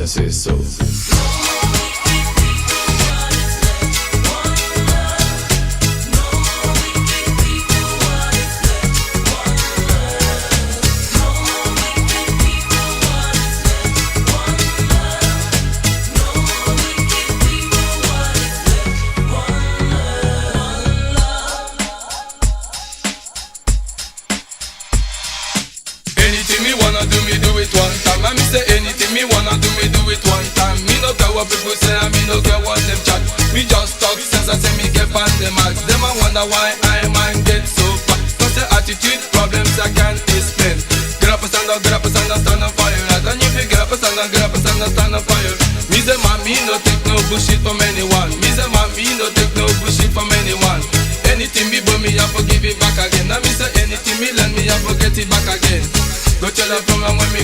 say so. Anything me wanna do, me do it one time. I me say anything me wanna do, me do it one time. Me no care what people say, and me no care what them chat. Me just talk sense, I say me get on the max. Them I wonder why I man get so fat. Cause the attitude problems I can't explain. Get up and stand up, get up and stand up, stand up for you. And if you get up and stand up, get up and stand up, stand up for you. Me say man, me no take no bullshit from anyone. Me say man, me no take no bullshit from anyone. Anything me but me, I forgive it back again. Now me say anything me lend me, I forget it back again. Go tell her from when me